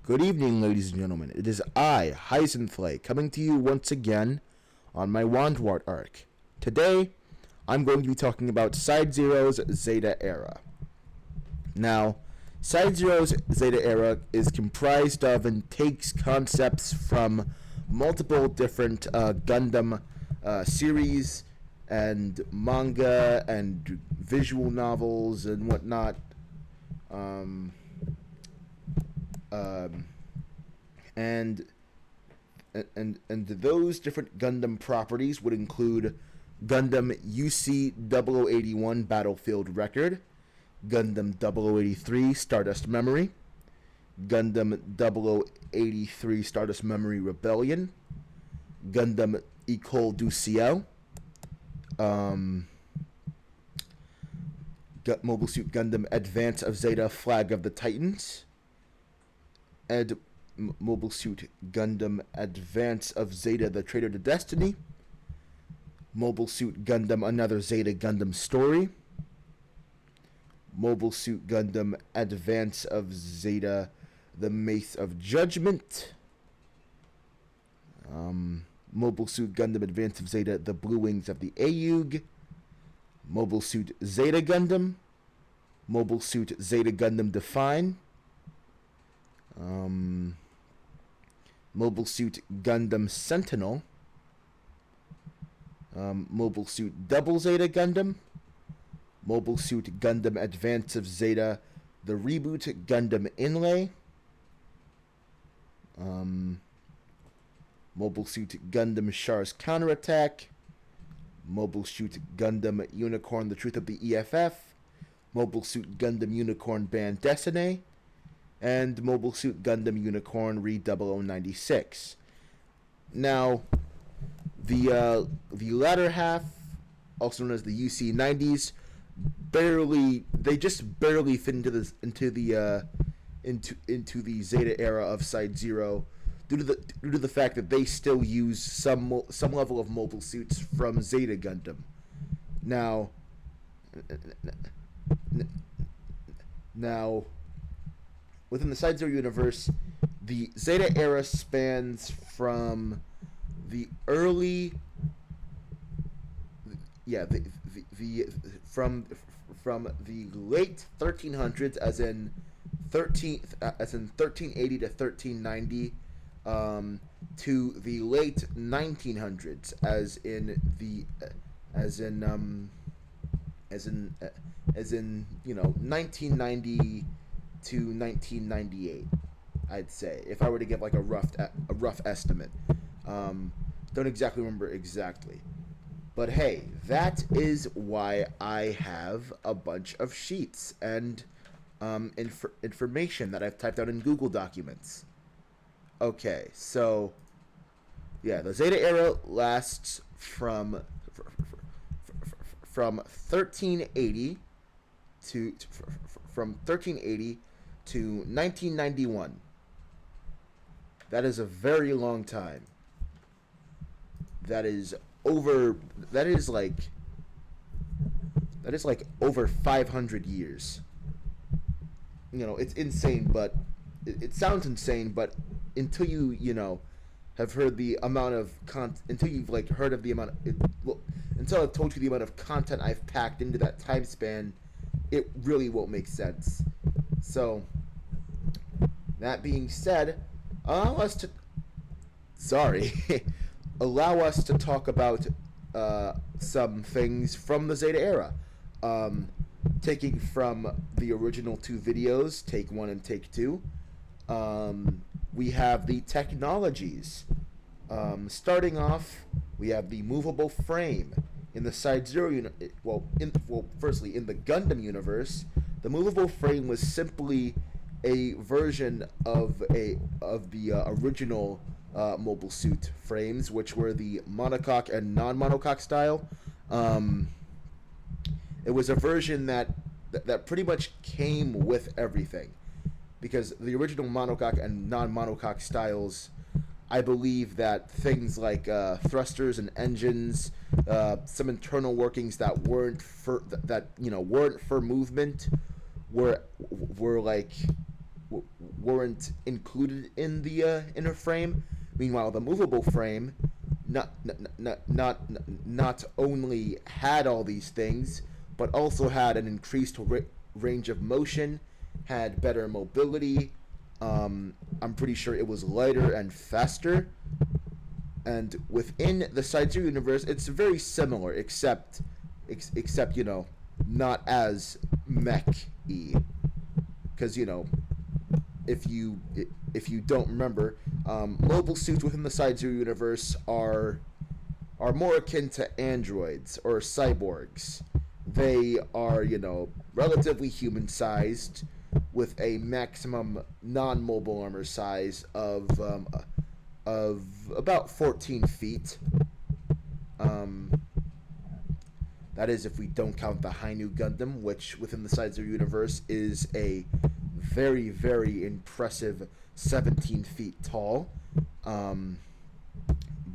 Good evening, ladies and gentlemen. It is I, Heisenflay, coming to you once again on my Wandwart arc. Today, I'm going to be talking about Side-0's Zeta Era. Now, Side-0's Zeta Era is comprised of and takes concepts from multiple different Gundam series and manga and visual novels and whatnot. Um, and those different Gundam properties would include Gundam UC-0081 Battlefield Record, Gundam 0083 Stardust Memory, Gundam 0083 Stardust Memory Rebellion, Gundam École du Ciel, Mobile Suit Gundam Advance of Zeta Flag of the Titans, Mobile Suit Gundam Advance of Zeta the Traitor to Destiny, Mobile Suit Gundam Another Zeta Gundam Story, Mobile Suit Gundam Advance of Zeta the Mace of Judgment, Mobile Suit Gundam Advance of Zeta the Blue Wings of the Aeug, Mobile Suit Zeta Gundam, Mobile Suit Zeta Gundam Define, Mobile Suit Gundam Sentinel, Mobile Suit Double Zeta Gundam, Mobile Suit Gundam Advance of Zeta the Reboot Gundam Inlay, Mobile Suit Gundam Char's Counterattack, Mobile Suit Gundam Unicorn The Truth of the EFF, Mobile Suit Gundam Unicorn Band Destiny, and Mobile Suit Gundam Unicorn Re 0096. Now, the latter half, also known as the UC90s, just barely fit into the Zeta Era of Side-0 due to the fact that they still use some level of mobile suits from Zeta Gundam. Now, within the Side-0 universe, the Zeta Era spans from the early, from the late 1300s, as in 1380 to 1390, to the late 1900s, as in 1990 to 1998, I'd say, if I were to give like a rough estimate. Don't exactly remember exactly, but hey, that is why I have a bunch of sheets and information that I've typed out in Google documents. Okay, so yeah, the Zeta Era lasts from 1380 to 1991. That is a very long time. That is like over 500 years. You know, it's insane, but it sounds insane, but until you have heard the amount of until you've like heard of the amount of until I've told you the amount of content I've packed into that time span, it really won't make sense. So, that being said, allow us to talk about some things from the Zeta Era. Taking from the original two videos, Take 1 and Take 2, we have the technologies. Starting off, we have the movable frame. In the Side-0 unit, firstly, in the Gundam universe, the movable frame was simply a version of the original mobile suit frames, which were the monocoque and non-monocoque style. It was a version that pretty much came with everything, because the original monocoque and non-monocoque styles, I believe that things like thrusters and engines, some internal workings that weren't for movement, were weren't included in the inner frame. Meanwhile, the movable frame not only had all these things, but also had an increased range of motion, had better mobility. I'm pretty sure it was lighter and faster. And within the Side-0 universe, it's very similar, except not as mech-y. Because if you don't remember, mobile suits within the Side-0 universe are more akin to androids or cyborgs. They are relatively human-sized, with a maximum non-mobile armor size of about 14 feet. That is if we don't count the Hainu Gundam, which within the Side-0 universe is a very, very impressive 17 feet tall.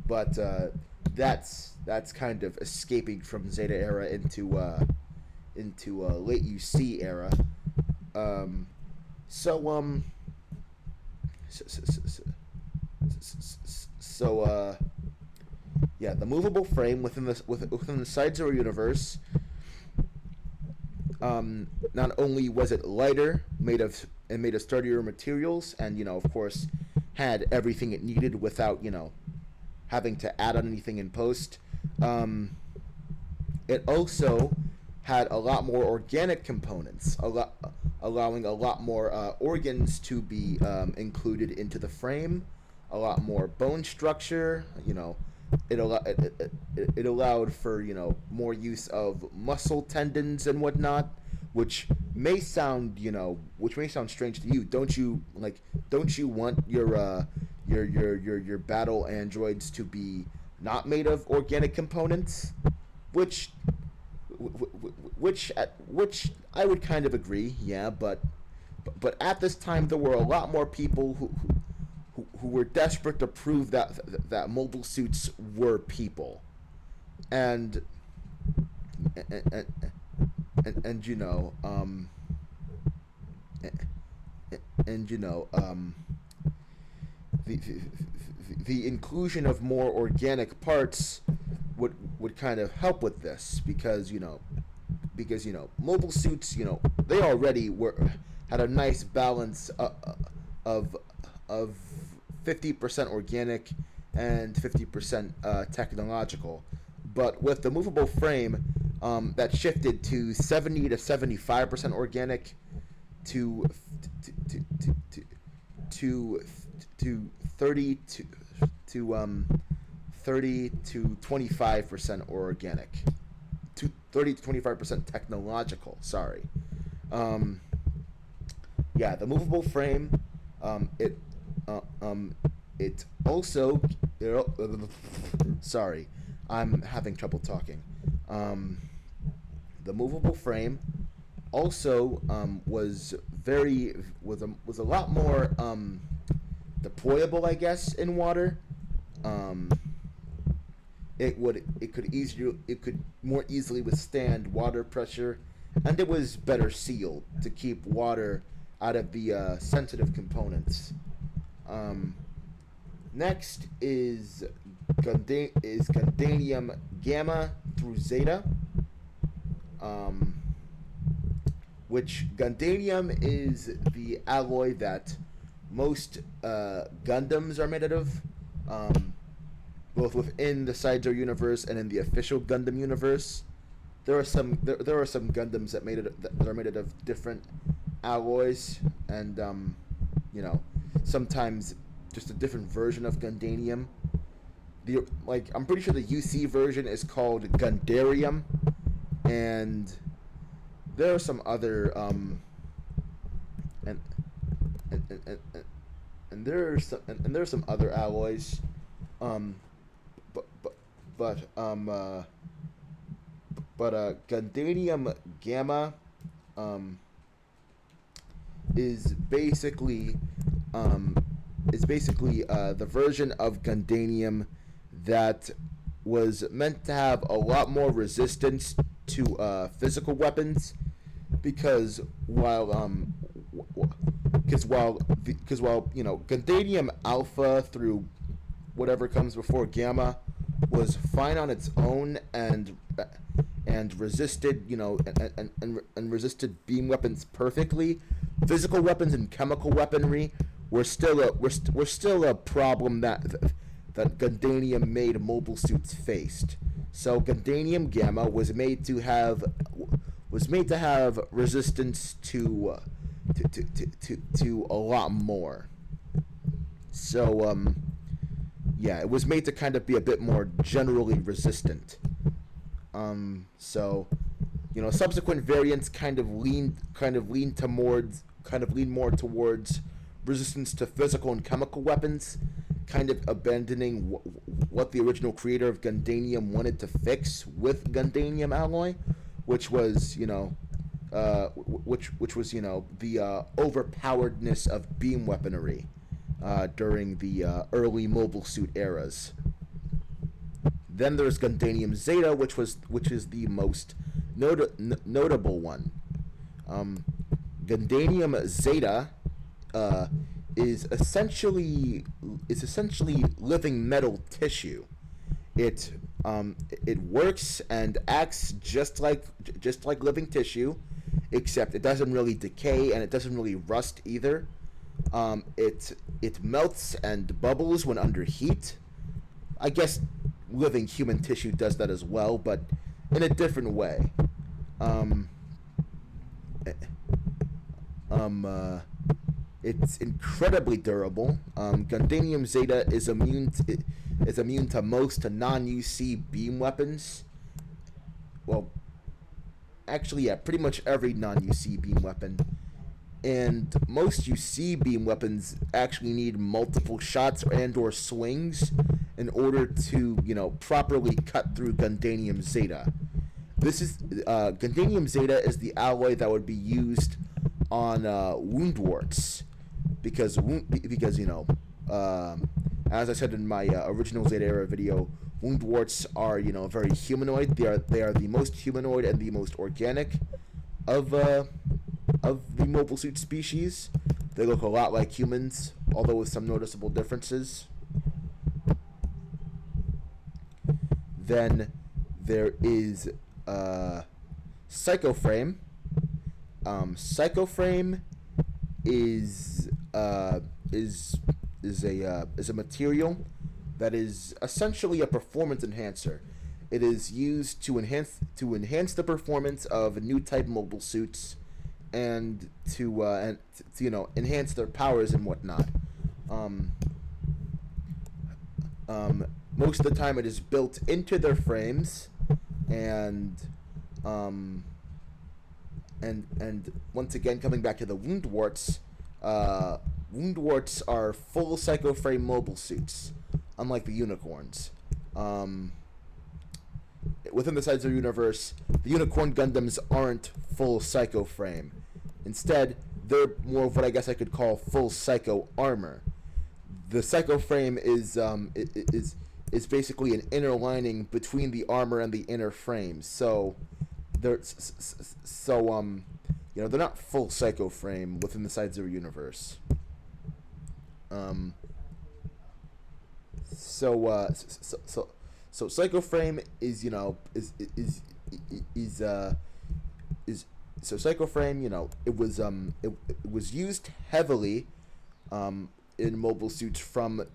But that's kind of escaping from Zeta Era into late UC era. Yeah, the movable frame within the Side-0 universe. Not only was it lighter, made of sturdier materials, and of course, had everything it needed without having to add on anything in post. It also had a lot more organic components, allowing a lot more organs to be included into the frame, a lot more bone structure. It allowed for more use of muscle tendons and whatnot, which may sound strange to you. Don't you want your battle androids to be not made of organic components? Which I would kind of agree, yeah, but at this time there were a lot more people who were desperate to prove that mobile suits were people, and the inclusion of more organic parts would kind of help with this, because mobile suits, they already had a nice balance of 50% organic and 50% technological. But with the movable frame, that shifted to 70 to 75% organic, to 30 to 25% organic, to 30 to 25% technological. Sorry. Yeah, the movable frame, it also, sorry, I'm having trouble talking. The movable frame also was a lot more deployable, I guess, in water. It could more easily withstand water pressure, and it was better sealed to keep water out of the sensitive components. Next is Gundanium Gamma through Zeta, which Gundanium is the alloy that most Gundams are made out of, both within the Side-0 universe and in the official Gundam universe. There are some Gundams that are made out of different alloys, and sometimes just a different version of Gundanium. I'm pretty sure the UC version is called Gundarium, and there are some other and there are some other alloys, but Gundanium Gamma is basically the version of Gundanium that was meant to have a lot more resistance to physical weapons, because while Because while Gundanium Alpha through whatever comes before Gamma was fine on its own and resisted and resisted beam weapons perfectly, physical weapons and chemical weaponry were still a problem that Gundanium made mobile suits faced. So Gundanium Gamma was made to have resistance to a lot more. So yeah, it was made to kind of be a bit more generally resistant. So subsequent variants kind of lean more towards resistance to physical and chemical weapons, kind of abandoning what the original creator of Gundanium wanted to fix with Gundanium alloy, which was the overpoweredness of beam weaponry during the early mobile suit eras. Then there's Gundanium Zeta, which is the most notable one. Gundanium Zeta is essentially living metal tissue. It works and acts just like living tissue, except it doesn't really decay and it doesn't really rust either. It melts and bubbles when under heat. I guess living human tissue does that as well, but in a different way. It's incredibly durable. Gundanium Zeta is immune to most non-UC beam weapons. Well, actually, yeah, pretty much every non-UC beam weapon. And most UC beam weapons actually need multiple shots and/or swings in order to, properly cut through Gundanium Zeta. Gundanium Zeta is the alloy that would be used on wound warts, because as I said in my original Zeta Era video, wound warts are very humanoid. They are the most humanoid and the most organic of the mobile suit species. They look a lot like humans, although with some noticeable differences. Then there is Psychoframe. Psychoframe is a material that is essentially a performance enhancer. It is used to enhance the performance of new type mobile suits and to enhance their powers and whatnot. Most of the time, it is built into their frames, and once again, coming back to the wound warts are full Psychoframe mobile suits, unlike the unicorns. Within the Side-0's universe, the Unicorn Gundams aren't full Psychoframe. Instead, they're more of what I guess I could call full Psycho armor. The Psychoframe is basically an inner lining between the armor and the inner frames. So they're not full Psychoframe within the Side-0 universe. So Psychoframe is Psychoframe, it was used heavily in mobile suits from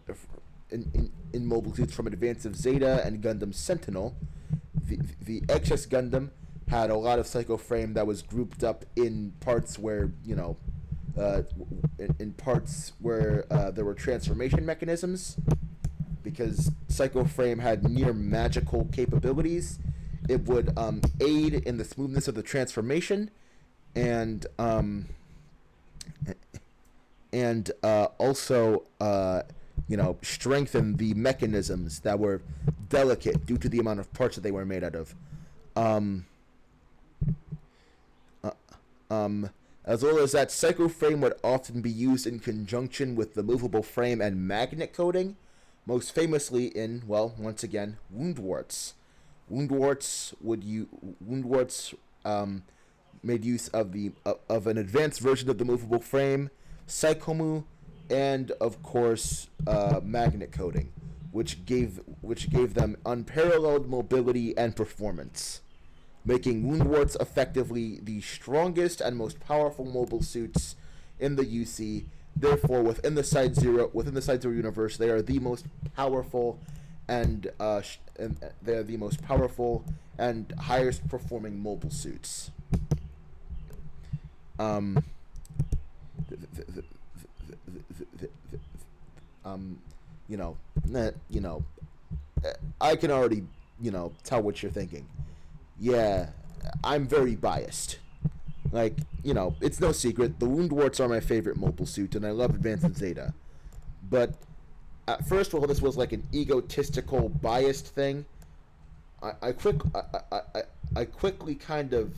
Advance of Zeta and Gundam Sentinel. The XS Gundam had a lot of Psychoframe that was grouped up in parts where there were transformation mechanisms. Because Psychoframe had near magical capabilities, it would aid in the smoothness of the transformation, and also strengthen the mechanisms that were delicate due to the amount of parts that they were made out of. As well as that, Psychoframe would often be used in conjunction with the movable frame and magnet coating, most famously in, well, once again, wound warts. Wound warts made use of an advanced version of the movable frame, Psychomu, and of course magnet coating, which gave them unparalleled mobility and performance, making Woundwarts effectively the strongest and most powerful mobile suits in the UC. Therefore, within the Side-0 universe, they are the most powerful, and they are the most powerful and highest performing mobile suits. Um, you know, you know, I can already, tell what you're thinking. Yeah, I'm very biased. Like, it's no secret, the Woundwarts are my favorite mobile suit, and I love Advanced and Zeta. But at first, while this was like an egotistical, biased thing, I quickly kind of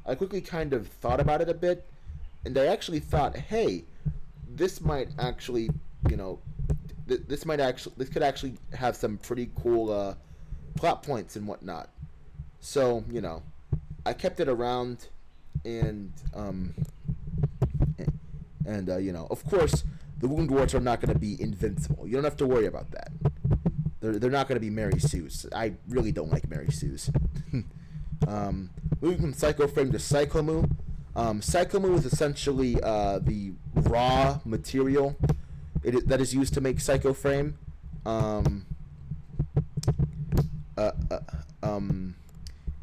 I quickly kind of thought about it a bit, and I actually thought, hey, this might actually, you know, this could actually have some pretty cool plot points and whatnot. So I kept it around, and of course, the Woundwarts are not going to be invincible. You don't have to worry about that. They're not going to be Mary Sue's. I really don't like Mary Sue's. Moving from Psycho Frame to Psychomu. Psychomu is essentially the raw material that is used to make Psycho Frame.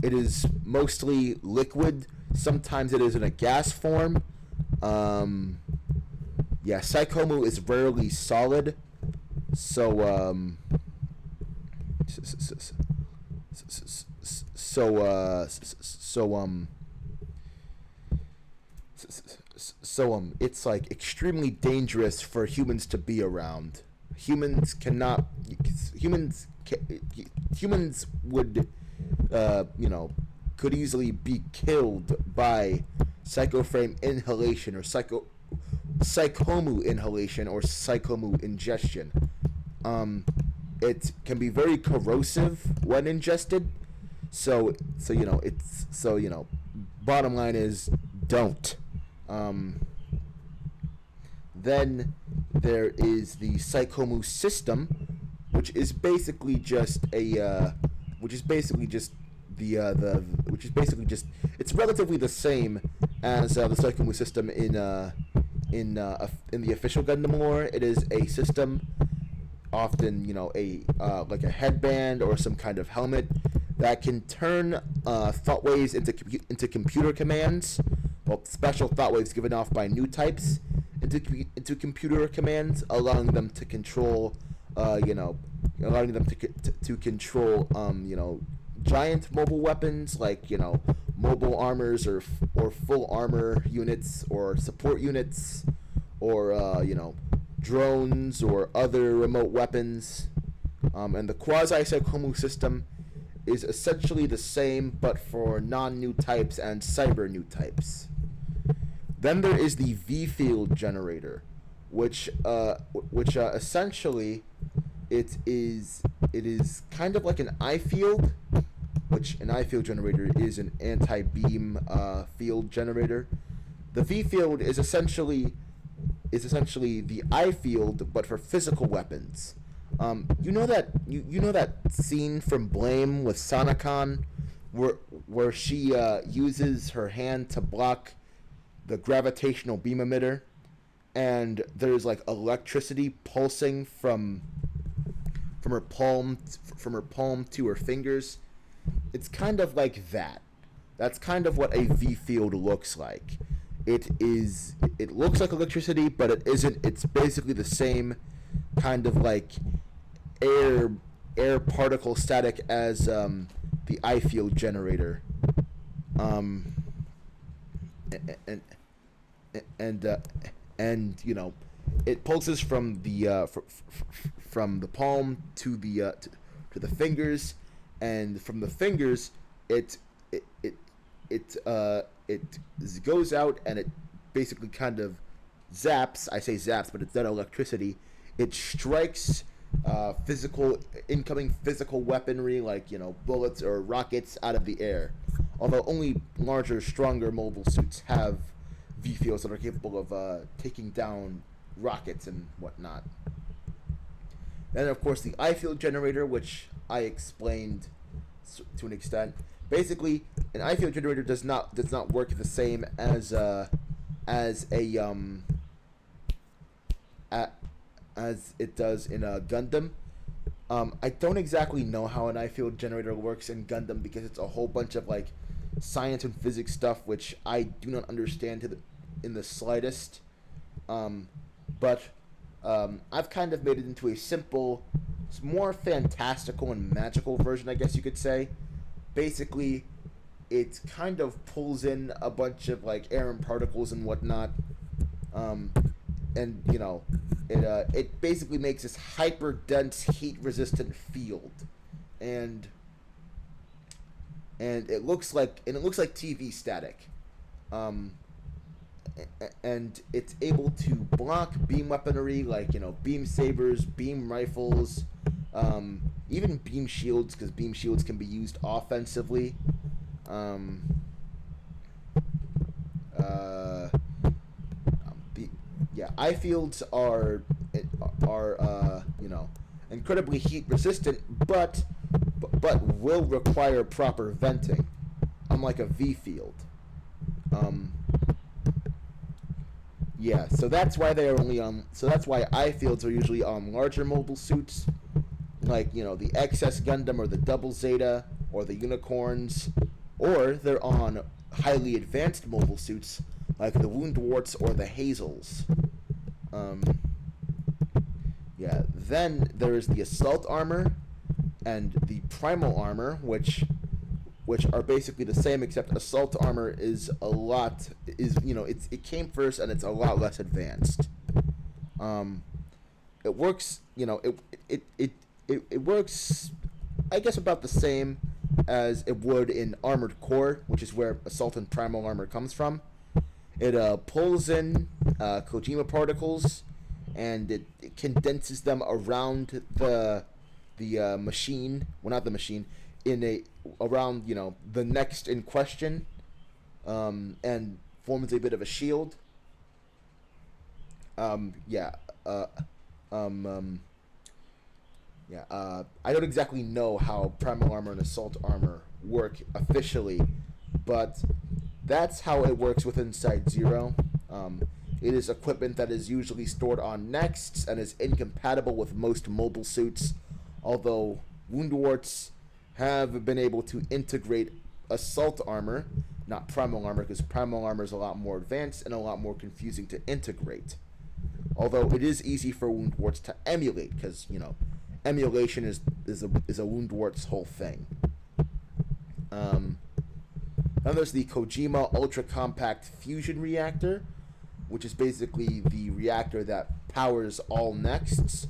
It is mostly liquid. Sometimes it is in a gas form. Psychomu is rarely solid. So it's like extremely dangerous for humans to be around. Humans would could easily be killed by psychoframe inhalation or psychomu inhalation or psychomu ingestion. It can be very corrosive when ingested. So bottom line is don't. Then there is the Psychomu system, which is basically just it's relatively the same as the Psychomu system in the official Gundam lore. It is a system, often like a headband or some kind of helmet, that can turn thought waves into computer commands. Well, special thought waves given off by new types into computer commands, allowing them to control, control, giant mobile weapons like mobile armors or full armor units or support units, or drones or other remote weapons. And the quasi-Psychomu system is essentially the same, but for non-new types and cyber new types. Then there is the V-field generator, which essentially it is kind of like an I-field, which an I-field generator is an anti-beam field generator. The V-field is essentially the I-field, but for physical weapons. You know that scene from Blame with Sonicon, where she uses her hand to block the gravitational beam emitter, and there's like electricity pulsing from her palm to her fingers. It's kind of like that. That's kind of what a V field looks like. It looks like electricity, but it isn't. It's basically the same kind of like air particle static as the I field generator. And it pulses from the palm to the fingers, and from the fingers it goes out, and it basically kind of zaps. I say zaps, but it's not electricity. It strikes incoming physical weaponry like bullets or rockets out of the air. Although only larger, stronger mobile suits have V fields that are capable of taking down rockets and whatnot. Then, of course, the I field generator, which I explained to an extent. Basically, an I field generator does not work the same as as it does in a Gundam. I don't exactly know how an I field generator works in Gundam because it's a whole bunch of like science and physics stuff which I do not understand in the slightest. But I've kind of made it into a simple, more fantastical and magical version, I guess you could say. Basically, it kind of pulls in a bunch of like air and particles and whatnot, and you know, it basically makes this hyper dense heat resistant field, and it looks like TV static, and it's able to block beam weaponry like beam sabers, beam rifles, even beam shields because beam shields can be used offensively. Yeah, I fields are incredibly heat resistant, but will require proper venting, unlike a V field. Yeah, so that's why they are only on. So that's why I fields are usually on larger mobile suits, like the XS Gundam or the Double Zeta or the Unicorns, or they're on highly advanced mobile suits like the Woundwarts or the Hazels. Yeah. Then there is the Assault Armor and the Primal Armor, which are basically the same, except Assault Armor is it came first and it's a lot less advanced. It works, it works, I guess, about the same as it would in Armored Core, which is where Assault and Primal Armor comes from. It pulls in Kojima particles, and it condenses them around the machine. Well, not the machine. Around the next in question, and forms a bit of a shield. Yeah. I don't exactly know how Primal Armor and Assault Armor work officially, but that's how it works within Side-0. It is equipment that is usually stored on Nexts and is incompatible with most mobile suits, although Woundwarts have been able to integrate Assault Armor, not Primal Armor, because Primal Armor is a lot more advanced and a lot more confusing to integrate. Although it is easy for Woundwarts to emulate, because, emulation is a Woundwarts whole thing. Then there's the Kojima Ultra Compact Fusion Reactor, which is basically the reactor that powers all Nexts.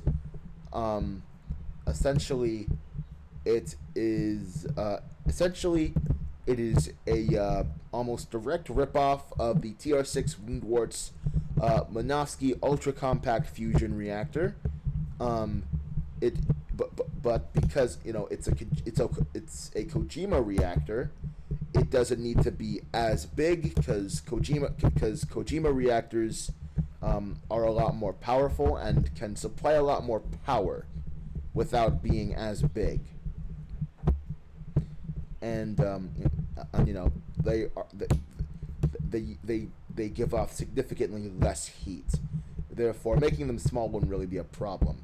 Essentially, it is a almost direct ripoff of the TR6 Woundwarts Minovsky Ultra Compact Fusion Reactor. But because it's a Kojima reactor, it doesn't need to be as big because Kojima reactors are a lot more powerful and can supply a lot more power without being as big. And they give off significantly less heat. Therefore, making them small wouldn't really be a problem.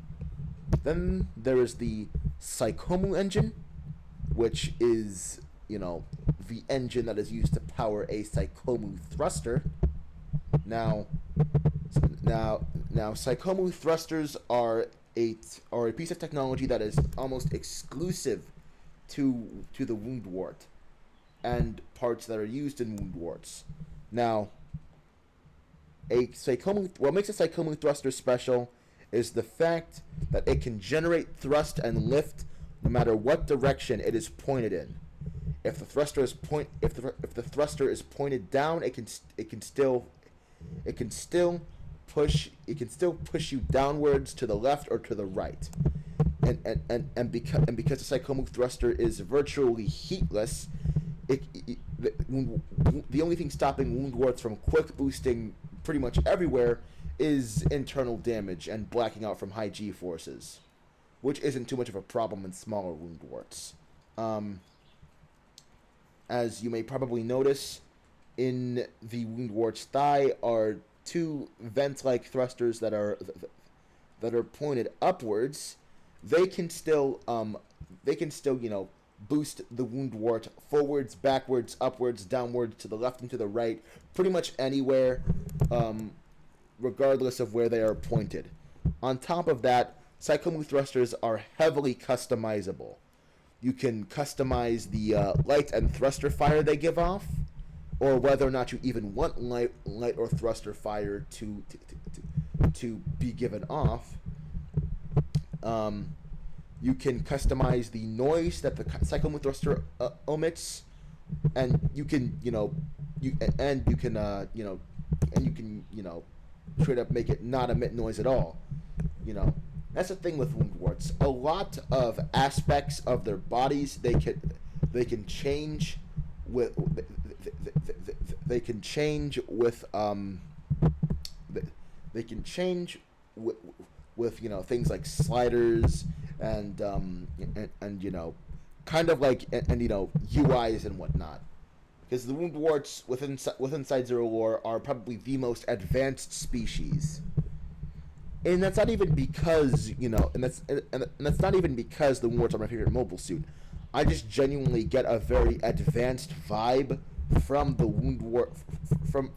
Then there is the Psychomu engine, which is the engine that is used to power a Psychomu thruster. Now Psychomu thrusters are a piece of technology that is almost exclusive to the Woundwort and parts that are used in Woundwarts. Now, what makes a Psychomu thruster special is the fact that it can generate thrust and lift no matter what direction it is pointed in. If the thruster is pointed down, it can still push you downwards to the left or to the right. And because the Psychomu thruster is virtually heatless, the only thing stopping wound warts from quick boosting pretty much everywhere is internal damage and blacking out from high G forces, which isn't too much of a problem in smaller wound warts. As you may probably notice, in the wound wart's thigh are two vent-like thrusters that are pointed upwards. They can still boost the wound wart forwards, backwards, upwards, downwards, to the left and to the right, pretty much anywhere, regardless of where they are pointed. On top of that, cyclomove thrusters are heavily customizable. You can customize the light and thruster fire they give off, or whether or not you even want light or thruster fire to be given off. You can customize the noise that the cyclomove thruster omits, and you can straight up make it not emit noise at all. That's the thing with wound warts. A lot of aspects of their bodies they can change with things like sliders and kind of like UIs and whatnot. Because the wound warts within Side-0 lore are probably the most advanced species. And that's not even because, that's not even because the wound warts are my favorite mobile suit. I just genuinely get a very advanced vibe from the wound wart from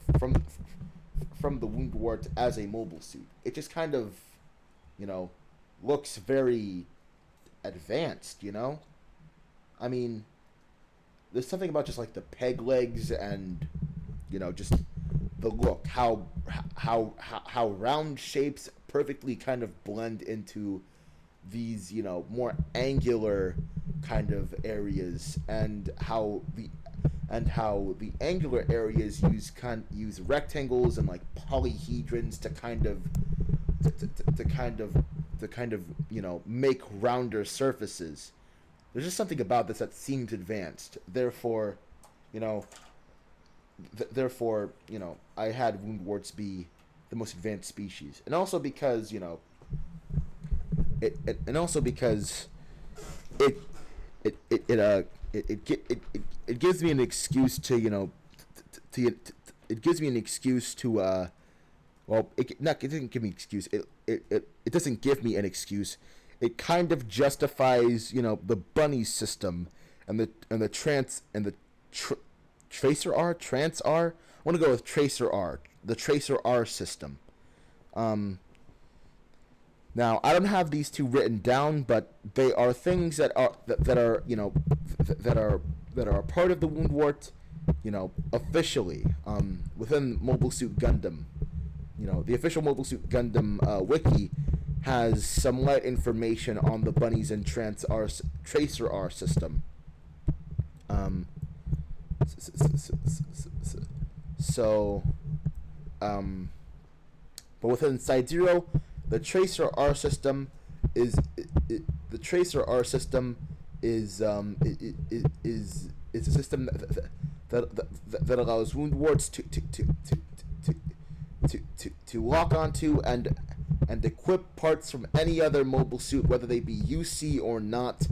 the wound wart as a mobile suit. It just kind of, looks very advanced, I mean, there's something about just like the peg legs and, just the look, how round shapes perfectly kind of blend into these, more angular kind of areas, and how the angular areas use rectangles and like polyhedrons to kind of make rounder surfaces. There's just something about this that seems advanced. Therefore, I had wound warts be the most advanced species, and also because it gives me an excuse to it gives me an excuse to it doesn't give me an excuse. It doesn't give me an excuse. It kind of justifies, the bunny system and the tracer R, trans R. I want to go with tracer R, the tracer R system. Now I don't have these two written down, but they are things that are part of the wound wart, officially, within Mobile Suit Gundam. The official Mobile Suit Gundam wiki has some light information on the bunnies and tracer R system. But within Side-0, the tracer R system is a system that allows wound warts to lock onto and equip parts from any other mobile suit, whether they be UC or not,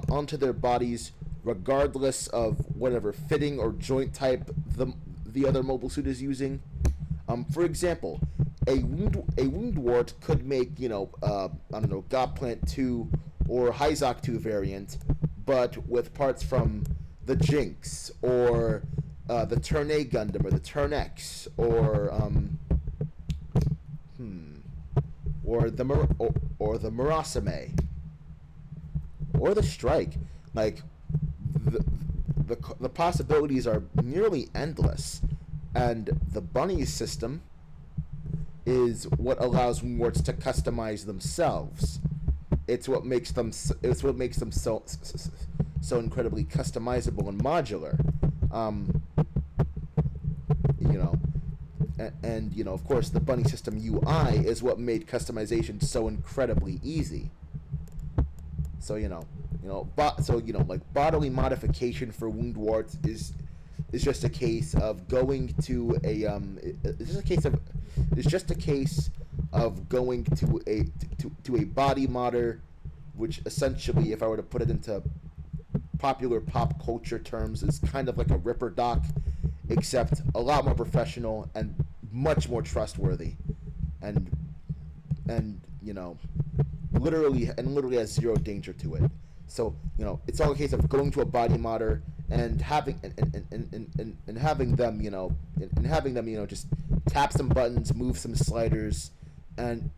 onto their bodies, regardless of whatever fitting or joint type the other mobile suit is using. For example, a wound wart could make Godplant 2 or Hyzok 2 variant, but with parts from the Jinx or the Turn A Gundam or the Turn X or the Murasame or the Strike. Like the possibilities are nearly endless, and the bunny system is what allows wound warts to customize themselves. It's what makes them so incredibly customizable and modular. And of course, the bunny system UI is what made customization so incredibly easy. So like bodily modification for wound warts is just a case of going to a it's just a case of going to a body modder, which essentially, if I were to put it into popular pop culture terms, is kind of like a Ripper doc, except a lot more professional and much more trustworthy, and literally has zero danger to it. So it's all a case of going to a body modder and having and having them just tap some buttons, move some sliders, and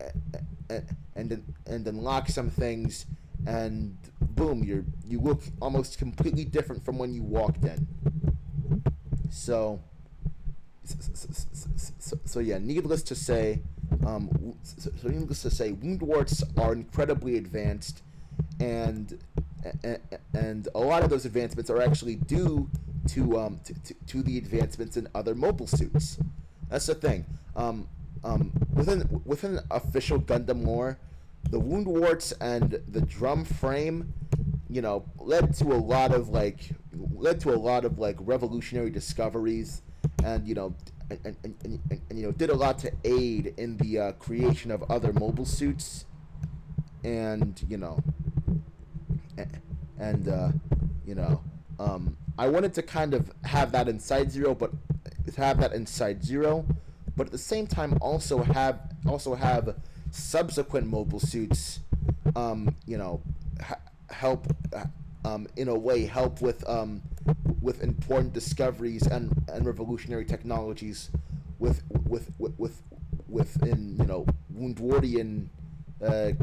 unlock some things, and boom, you look almost completely different from when you walked in. So yeah, needless to say, wound warts are incredibly advanced, and a lot of those advancements are actually due to the advancements in other mobile suits. That's the thing. Within official Gundam lore, the wound warts and the drum frame, led to a lot of revolutionary discoveries, and did a lot to aid in the creation of other mobile suits, and I wanted to kind of have that in Side-0, but at the same time also have subsequent mobile suits, help in a way help with important discoveries and revolutionary technologies within Woundwardian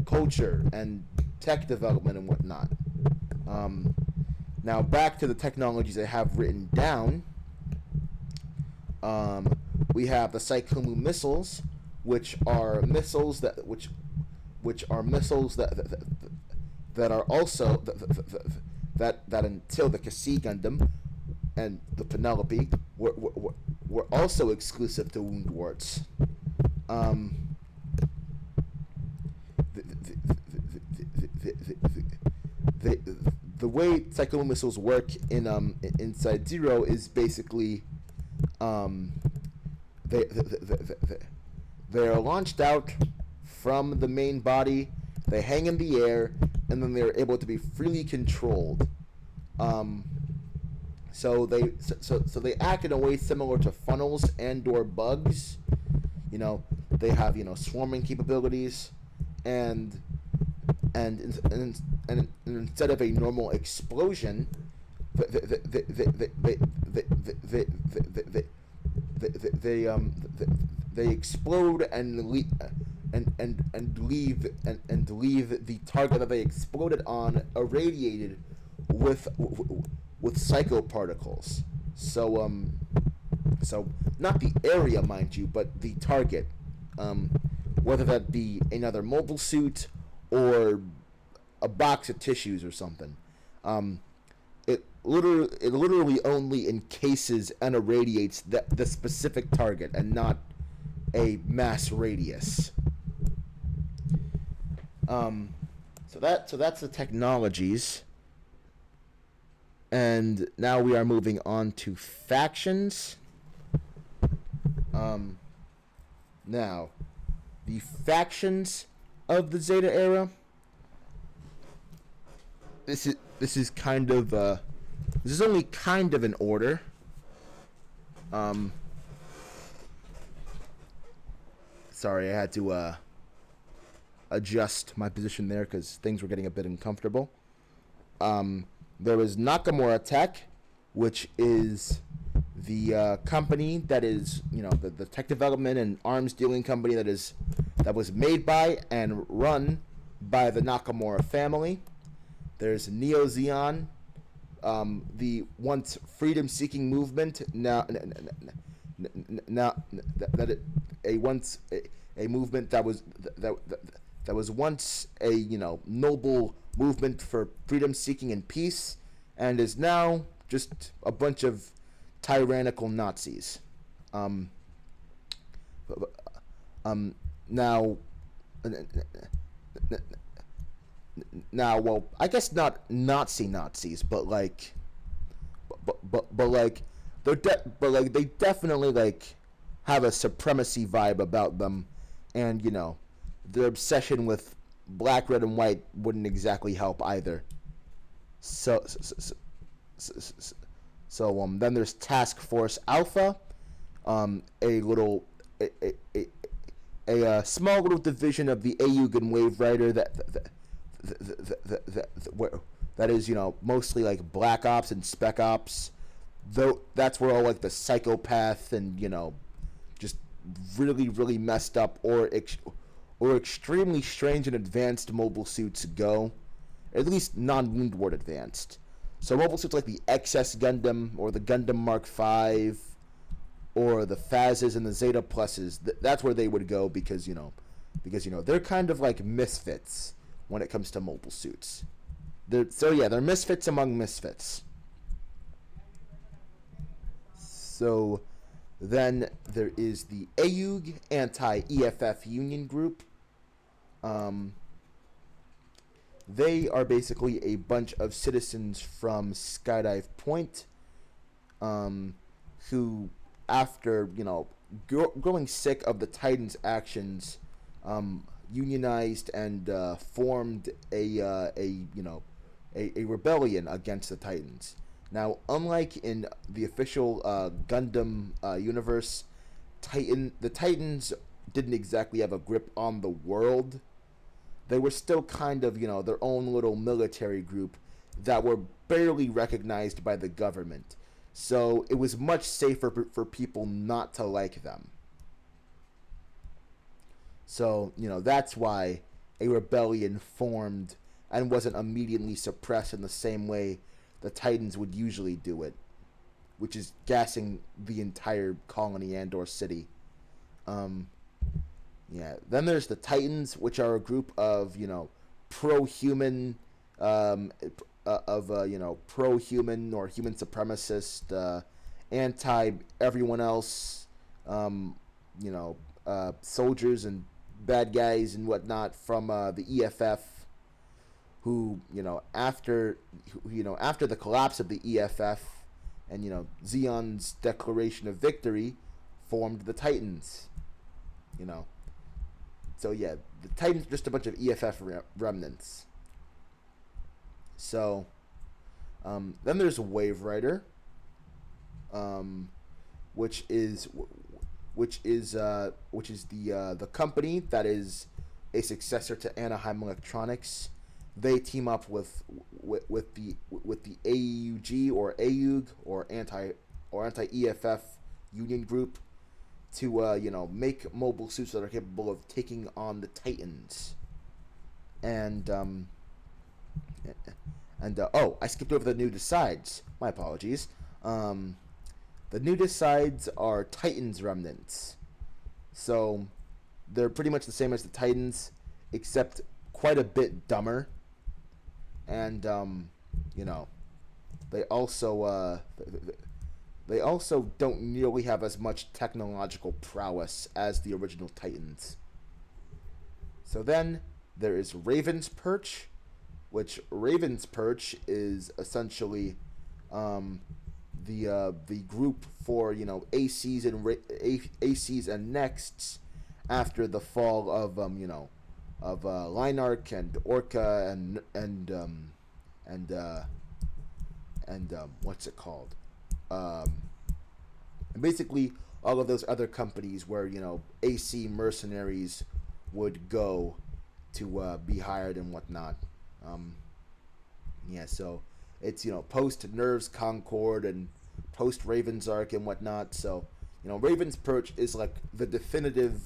culture and tech development and whatnot. Now back to the technologies I have written down. We have the Psychomu missiles, which are missiles that are also that until the Kasi Gundam and the Penelope were also exclusive to wound warts. The way Psycho missiles work in Side-0 is basically they are launched out from the main body, they hang in the air, and then they're able to be freely controlled. So they act in a way similar to funnels and/or bugs. They have swarming capabilities, and instead of a normal explosion, they explode and leave the target that they exploded on irradiated with psychoparticles. So not the area, mind you, but the target, whether that be another mobile suit or a box of tissues or something. It literally only encases and irradiates the specific target and not a mass radius. So that's the technologies. And now we are moving on to factions. Now, the factions of the Zeta era. This is kind of this is only kind of an order. Sorry, I had to adjust my position there because things were getting a bit uncomfortable. There was Nakamura Tech, which is the company that is, the tech development and arms dealing company that was made by and run by the Nakamura family. There's Neo Zeon, the once freedom-seeking movement, now a movement that was once a noble movement for freedom-seeking and peace, and is now just a bunch of tyrannical Nazis. Now, now, well, I guess not Nazis, but like, but like, but like they definitely like have a supremacy vibe about them, and their obsession with black, red, and white wouldn't exactly help either. So then there's Task Force Alpha, a little a small little division of the Ayugan Wave Rider that is mostly like Black Ops and Spec Ops. Though that's where all like the psychopath and just really messed up or extremely strange and advanced mobile suits go. At least non-Woundward advanced. So mobile suits like the XS Gundam or the Gundam Mark V or the Phazes and the Zeta Pluses, that's where they would go because they're kind of like misfits when it comes to mobile suits. They're misfits among misfits. So then there is the AUG Anti-EFF Union Group. They are basically a bunch of citizens from Skydive Point, who, after growing sick of the Titans' actions, unionized and formed a rebellion against the Titans. Now, unlike in the official Gundam universe, the Titans didn't exactly have a grip on the world. They were still kind of, their own little military group that were barely recognized by the government. So it was much safer for people not to like them. So, that's why a rebellion formed and wasn't immediately suppressed in the same way the Titans would usually do it, which is gassing the entire colony and/or city. Then there's the Titans, which are a group of pro-human, pro-human or human supremacist, anti everyone else, soldiers and bad guys and whatnot from the EFF. Who after the collapse of the EFF and Zeon's declaration of victory, formed the Titans. So yeah, the Titans are just a bunch of EFF remnants. So then there's Wave Rider, which is the company that is a successor to Anaheim Electronics. They team up with the AUG or AUG or anti EFF union group to make mobile suits that are capable of taking on the Titans. And I skipped over the new Decides. My apologies. The new Decides are Titans remnants. So they're pretty much the same as the Titans, except quite a bit dumber. And they also don't nearly have as much technological prowess as the original Titans. So then there is Raven's Perch, which Raven's Perch is essentially the group for ACs ACs and Nexts after the fall of Linarch and Orca and what's it called? And basically all of those other companies where AC mercenaries would go to be hired and whatnot. So it's post Nerves Concord and post Raven's Arc and whatnot. So Raven's Perch is like the definitive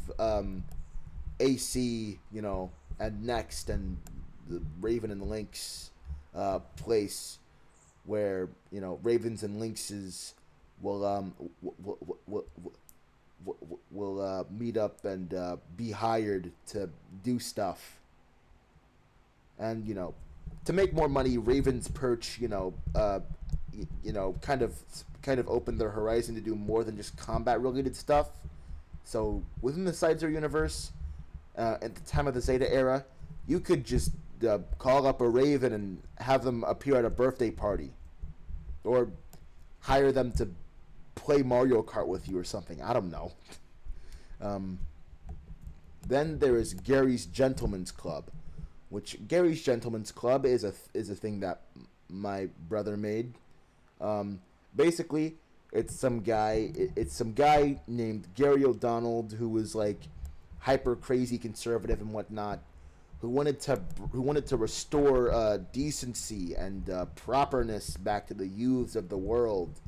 AC, and Next and the Raven and Lynx place where Ravens and Lynxes will meet up and be hired to do stuff. And to make more money, Raven's Perch kind of opened their horizon to do more than just combat related stuff. So within the Side-0's universe, at the time of the Zeta Era, you could just call up a raven and have them appear at a birthday party, or hire them to play Mario Kart with you or something. I don't know. Um, then there is Gary's Gentleman's Club, which Gary's Gentleman's Club is a thing that my brother made. Um, Basically, it's some guy named Gary O'Donnell who was like hyper crazy conservative and whatnot, who wanted to restore decency and properness back to the youths of the world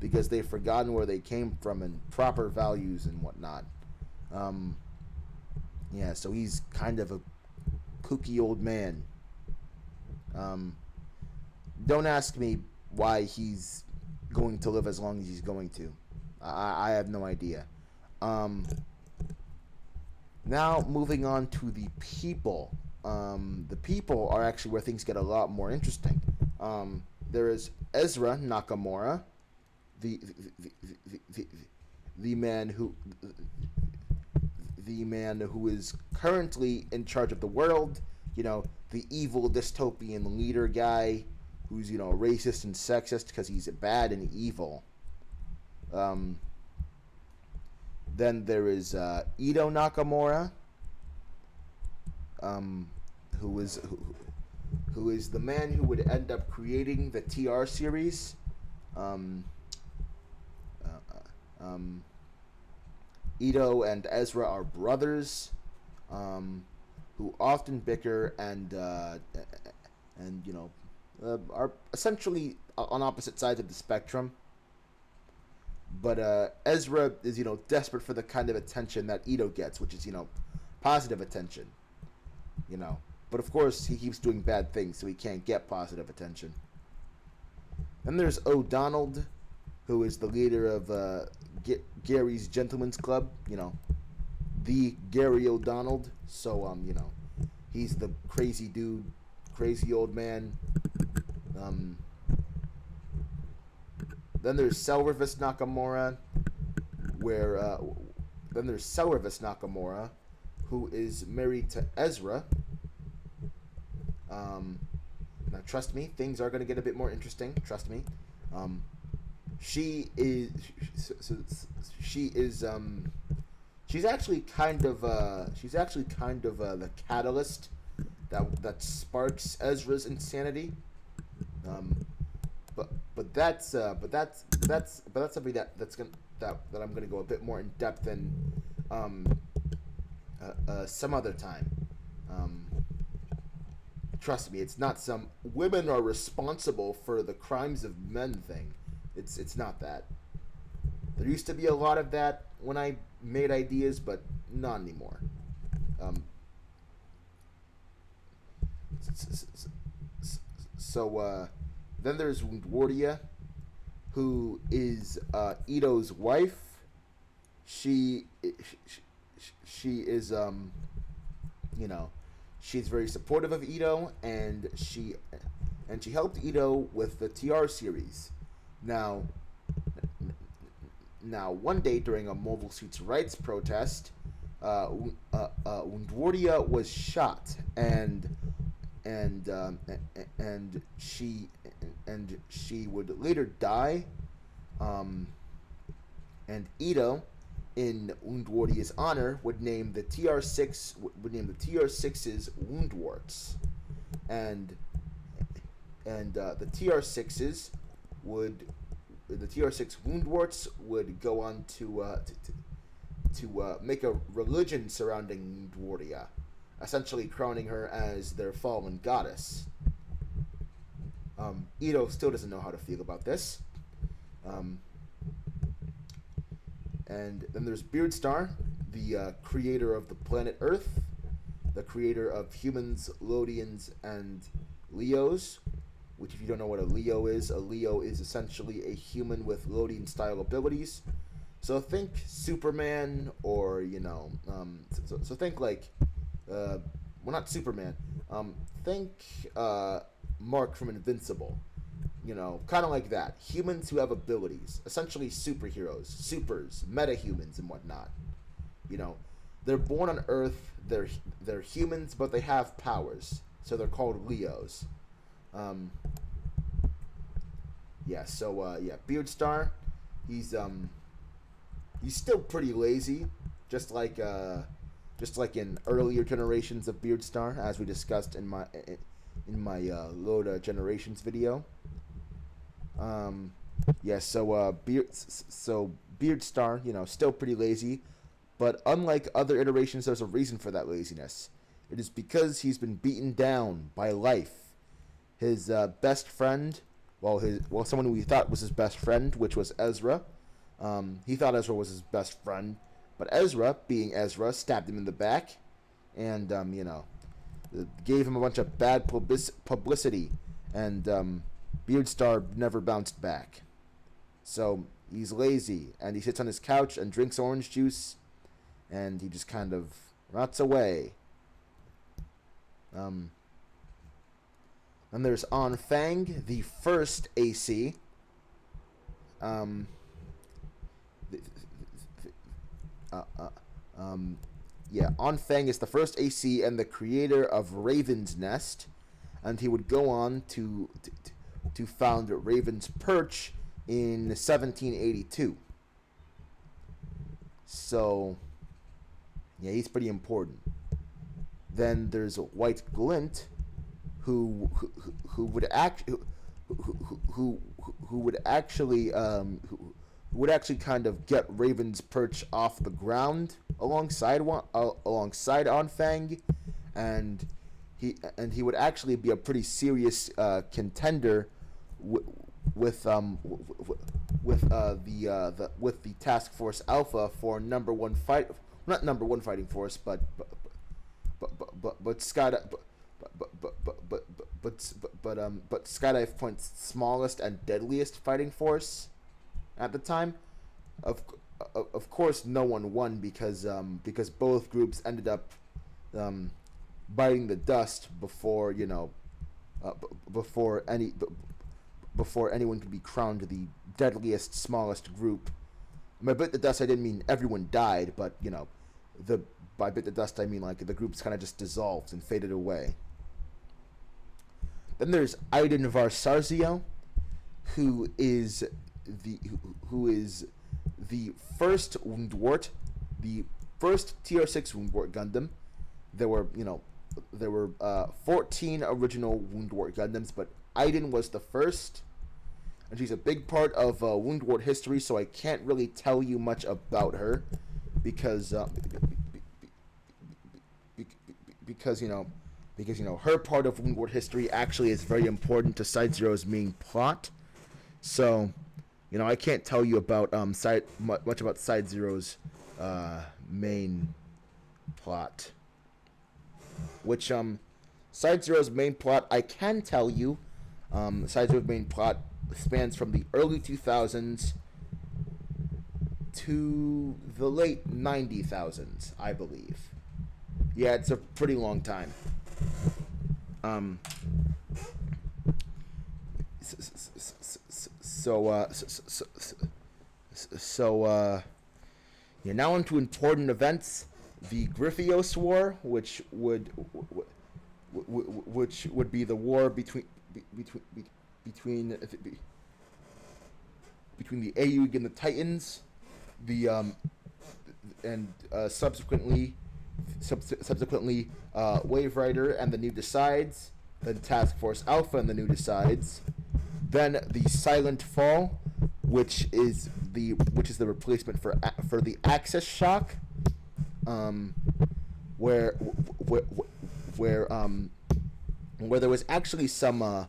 because they've forgotten where they came from and proper values and whatnot. Um, yeah, so he's kind of a kooky old man. Um, don't ask me why he's going to live as long as he's going to. I have no idea. Um, Now, moving on to the people. The people are actually where things get a lot more interesting. There is Ezra Nakamura, the the, the, the, the man who is currently in charge of the world. You know, the evil dystopian leader guy who's, you know, racist and sexist because he's bad and evil. Um, then there is Ito Nakamura, um, who is the man who would end up creating the TR series. Um, Ito and Ezra are brothers, who often bicker and you know, are essentially on opposite sides of the spectrum. But Ezra is, you know, desperate for the kind of attention that Ito gets, which is, you know, positive attention. You know, but of course he keeps doing bad things, so he can't get positive attention. Then there's O'Donnell, who is the leader of Gary's Gentleman's Club. You know, the Gary O'Donnell. So you know, he's the crazy dude, crazy old man. Then there's Selrevis Nakamura, who is married to Ezra. Now, trust me, things are going to get a bit more interesting. Trust me. She is she's actually kind of the catalyst that sparks Ezra's insanity. But that's something that I'm gonna go a bit more in depth in some other time. Trust me, it's not some women are responsible for the crimes of men thing. It's not that. There used to be a lot of that when I made ideas, but not anymore. So then there's Wundwardia, who is Ito's wife. She is you know, she's very supportive of Ito, and she helped Ito with the TR series. Now one day during a Mobile Suits Rights protest, Wundwardia was shot, and she would later die. And Ito, in Wundwardia's honor, would name the TR6's Woundwarts, and the TR6's the TR6 Woundwarts would go on to make a religion surrounding Wundwardia, essentially crowning her as their fallen goddess. Ito still doesn't know how to feel about this. And then there's Beardstar, the creator of the planet Earth, the creator of humans, Lodians, and Leos. Which, if you don't know what a Leo is essentially a human with Lodian-style abilities. So think Superman, or, you know, so think like, well, not Superman. Think Mark from Invincible. You know, kind of like that. Humans who have abilities, essentially superheroes, supers, metahumans, and whatnot. You know, they're born on Earth. They're humans, but they have powers. so they're called Leos. Um, yeah. So Beardstar, he's still pretty lazy, just like in earlier generations of Beardstar, as we discussed in my Loda Generations video. Um, yeah, so Beardstar, still pretty lazy, but unlike other iterations, there's a reason for that laziness. It is because he's been beaten down by life. His best friend, someone who he thought was his best friend, which was Ezra. He thought Ezra was his best friend, but Ezra, being Ezra, stabbed him in the back, and gave him a bunch of bad publicity, and Beardstar never bounced back. So he's lazy, and he sits on his couch and drinks orange juice, and he just kind of rots away. And there's On Fang, the first AC. On Fang is the first AC and the creator of Raven's Nest, and he would go on to found Raven's Perch in 1782. So, yeah, he's pretty important. Then there's White Glint, who would actually kind of get Raven's Perch off the ground alongside On Fang, and he would actually be a pretty serious contender with the Task Force Alpha for number one fight, not number one fighting force, but Skydive Point's smallest and deadliest fighting force at the time. Of course, no one won because both groups ended up biting the dust before anyone could be crowned the deadliest, smallest group. By bit the dust, I didn't mean everyone died, but by bit the dust, I mean like the groups kind of just dissolved and faded away. Then there's Aiden Varsarzio, who is the first Woundwort, the first TR6 Woundwort Gundam. There were 14 original Woundwort Gundams, but Aiden was the first, and she's a big part of Woundwort history. So I can't really tell you much about her because her part of Woundwort history actually is very important to Side-0's main plot. So, I can't tell you about much about Side-0's main plot. Which Side-0's main plot, I can tell you, Side-0's main plot spans from the early 2000s to the late 90,000s, I believe. Yeah, it's a pretty long time. Now into important events. The Griffios War, which would be the war between the Aeug and the Titans, subsequently Wave Rider and the New Decides, then Task Force Alpha and the New Decides, then the Silent Fall, which is the replacement for the Axis Shock, where there was actually some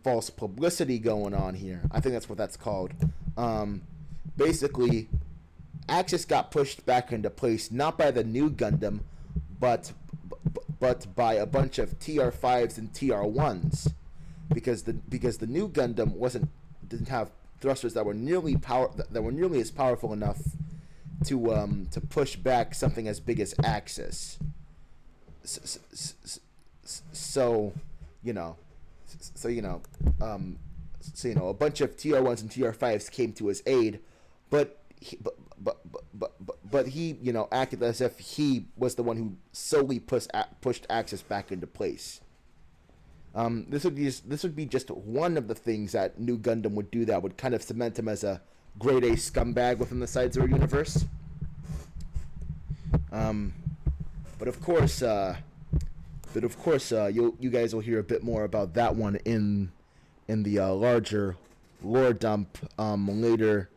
false publicity going on here. I think that's what that's called. Basically, Axis got pushed back into place not by the new Gundam, but by a bunch of TR5s and TR1s, because the new Gundam didn't have thrusters that were nearly as powerful enough to push back something as big as Axis. So a bunch of TR1s and TR5s came to his aid, but he acted as if he was the one who solely pushed Axis back into place. This would be just one of the things that New Gundam would do that would kind of cement him as a grade A scumbag within the Side-0 universe. But of course, you guys will hear a bit more about that one in the larger lore dump later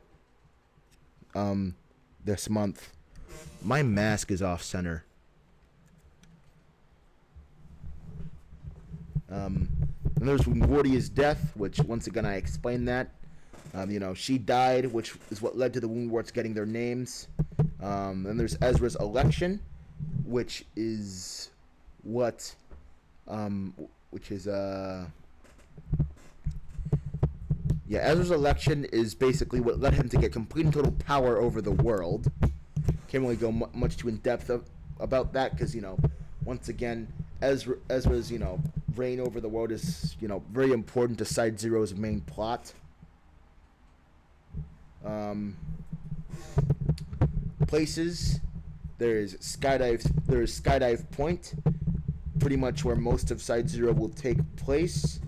this month. My mask is off center. And there's Woundwardia's death, which once again I explained that. She died, which is what led to the Woundwarts getting their names. Then there's Ezra's election, which is what, Ezra's election is basically what led him to get complete and total power over the world. Can't really go much too in depth about that because once again, Ezra's reign over the world is very important to Side-0's main plot. Places, there's Skydive Point, pretty much where most of Side-0 will take place.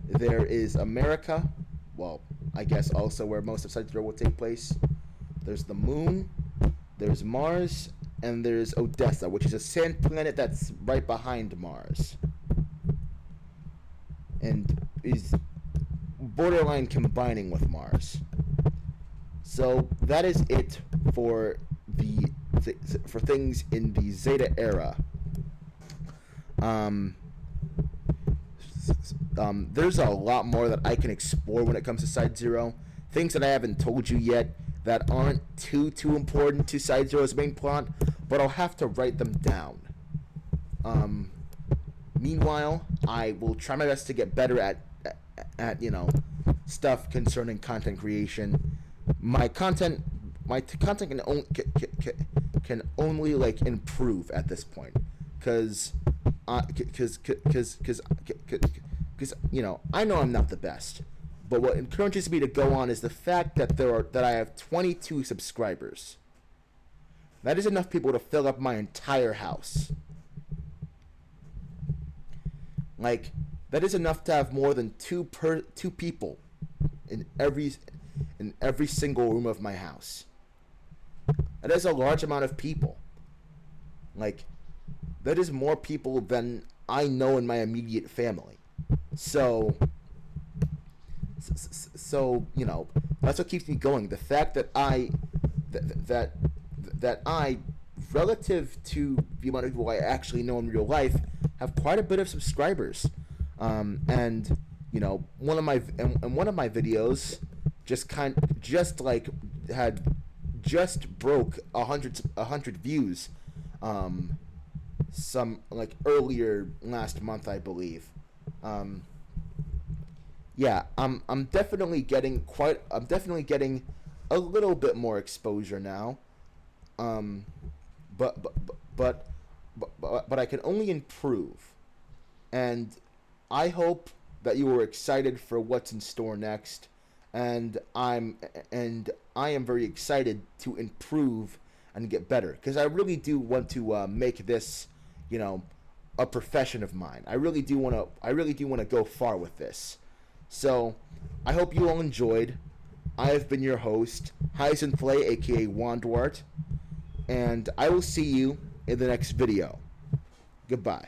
There is America, well, I guess also where most of Side-0 will take place. There's the moon, there's Mars, and there's Odessa, which is a sand planet that's right behind Mars, and is borderline combining with Mars. So that is it for for things in the Zeta Era. There's a lot more that I can explore when it comes to Side-0. Things that I haven't told you yet that aren't too important to Side-0's main plot, but I'll have to write them down. Meanwhile, I will try my best to get better at stuff concerning content creation. My content can only like improve at this point, because I know I'm not the best, but what encourages me to go on is the fact that I have 22 subscribers. That is enough people to fill up my entire house. Like, that is enough to have more than two people in every single room of my house. That is a large amount of people. Like, that is more people than I know in my immediate family. So that's what keeps me going. The fact that I relative to the amount of people I actually know in real life, have quite a bit of subscribers. And one of my videos broke 100 views, some like earlier last month, I believe. I'm definitely getting a little bit more exposure now. But I can only improve, and I hope that you are excited for what's in store next. And I am very excited to improve and get better, because I really do want to make this, a profession of mine. I really do want to go far with this. So I hope you all enjoyed. I have been your host, Heisenplay, aka Wandwart, and I will see you in the next video. Goodbye.